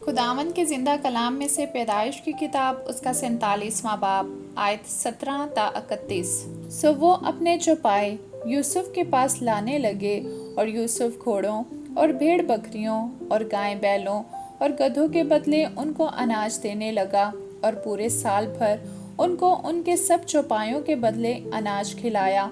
خداوند کے زندہ کلام میں سے پیدائش کی کتاب اس کا 47واں باب آیت 17 تا 31۔ سو وہ اپنے چوپائے یوسف کے پاس لانے لگے، اور یوسف گھوڑوں اور بھیڑ بکریوں اور گائے بیلوں اور گدھوں کے بدلے ان کو اناج دینے لگا، اور پورے سال بھر ان کو ان کے سب چوپایوں کے بدلے اناج کھلایا۔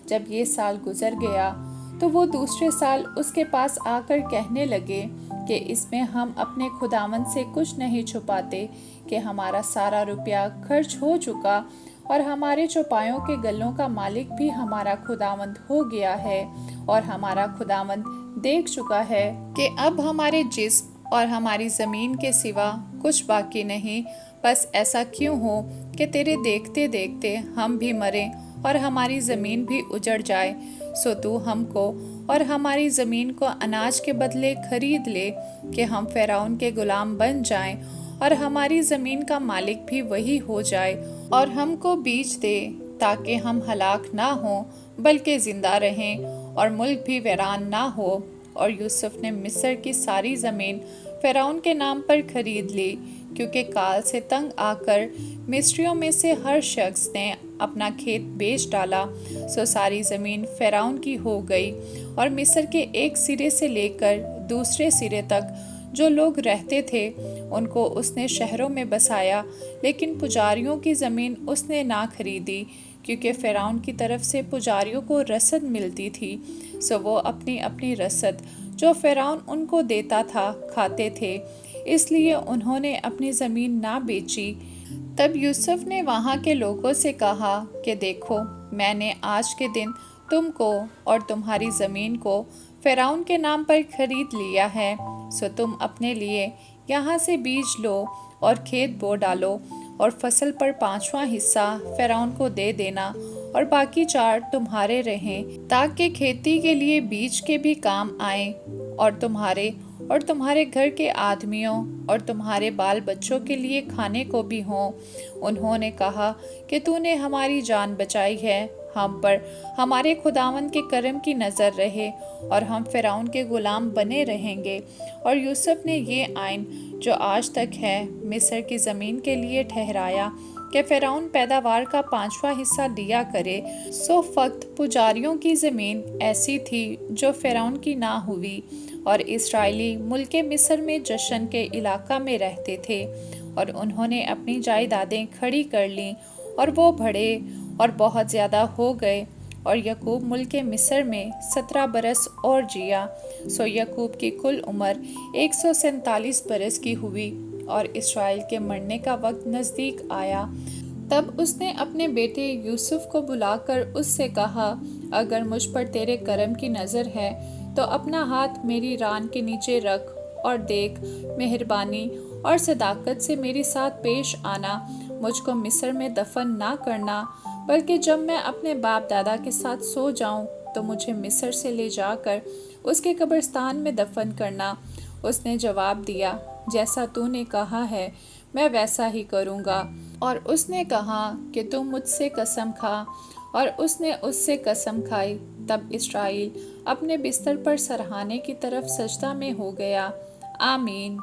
جب یہ سال گزر گیا تو وہ دوسرے سال اس کے پاس آ کر کہنے لگے کہ اس میں ہم اپنے خداوند سے کچھ نہیں چھپاتے کہ ہمارا سارا روپیہ خرچ ہو چکا، اور ہمارے چوپایوں کے گلوں کا مالک بھی ہمارا خداوند ہو گیا ہے، اور ہمارا خداوند دیکھ چکا ہے کہ اب ہمارے جسم اور ہماری زمین کے سوا کچھ باقی نہیں۔ بس ایسا کیوں ہو کہ تیرے دیکھتے دیکھتے ہم بھی مریں اور ہماری زمین بھی اجڑ جائے؟ سو تو ہم کو اور ہماری زمین کو اناج کے بدلے خرید لے کہ ہم فرعون کے غلام بن جائیں، اور ہماری زمین کا مالک بھی وہی ہو جائے، اور ہم کو بیج دے تاکہ ہم ہلاک نہ ہوں بلکہ زندہ رہیں، اور ملک بھی ویران نہ ہو۔ اور یوسف نے مصر کی ساری زمین فرعون کے نام پر خرید لی، کیونکہ کال سے تنگ آ کر مصریوں میں سے ہر شخص نے اپنا کھیت بیچ ڈالا۔ سو ساری زمین فرعون کی ہو گئی، اور مصر کے ایک سرے سے لے کر دوسرے سرے تک جو لوگ رہتے تھے ان کو اس نے شہروں میں بسایا، لیکن پجاریوں کی زمین اس نے نہ خریدی، کیونکہ فرعون کی طرف سے پجاریوں کو رسد ملتی تھی۔ سو وہ اپنی اپنی رسد جو فرعون ان کو دیتا تھا کھاتے تھے، اس لیے انہوں نے اپنی زمین نہ بیچی۔ تب یوسف نے وہاں کے لوگوں سے کہا کہ دیکھو، میں نے آج کے دن تم کو اور تمہاری زمین کو فرعون کے نام پر خرید لیا ہے۔ سو تم اپنے لیے یہاں سے بیج لو اور کھیت بو ڈالو، اور فصل پر 5واں حصہ فرعون کو دے دینا، اور باقی 4 تمہارے رہیں، تاکہ کھیتی کے لیے بیج کے بھی کام آئیں، اور تمہارے گھر کے آدمیوں اور تمہارے بال بچوں کے لیے کھانے کو بھی ہوں۔ انہوں نے کہا کہ تو نے ہماری جان بچائی ہے، ہم پر ہمارے خداوند کے کرم کی نظر رہے، اور ہم فرعون کے غلام بنے رہیں گے۔ اور یوسف نے یہ آئین جو آج تک ہے مصر کی زمین کے لیے ٹھہرایا کہ فرعون پیداوار کا 5واں حصہ لیا کرے۔ سو فقط پجاریوں کی زمین ایسی تھی جو فرعون کی نہ ہوئی، اور اسرائیلی ملک مصر میں جشن کے علاقہ میں رہتے تھے، اور انہوں نے اپنی جائیدادیں کھڑی کر لیں، اور وہ بڑھے اور بہت زیادہ ہو گئے۔ اور یعقوب ملک مصر میں 17 برس اور جیا۔ سو یعقوب کی کل عمر 147 برس کی ہوئی، اور اسرائیل کے مرنے کا وقت نزدیک آیا۔ تب اس نے اپنے بیٹے یوسف کو بلا کر اس سے کہا، اگر مجھ پر تیرے کرم کی نظر ہے تو اپنا ہاتھ میری ران کے نیچے رکھ، اور دیکھ، مہربانی اور صداقت سے میرے ساتھ پیش آنا، مجھ کو مصر میں دفن نہ کرنا، بلکہ جب میں اپنے باپ دادا کے ساتھ سو جاؤں تو مجھے مصر سے لے جا کر اس کے قبرستان میں دفن کرنا۔ اس نے جواب دیا، جیسا تو نے کہا ہے میں ویسا ہی کروں گا۔ اور اس نے کہا کہ تم مجھ سے قسم کھا، اور اس نے اس سے قسم کھائی۔ تب اسرائیل اپنے بستر پر سرہانے کی طرف سجدہ میں ہو گیا۔ آمین۔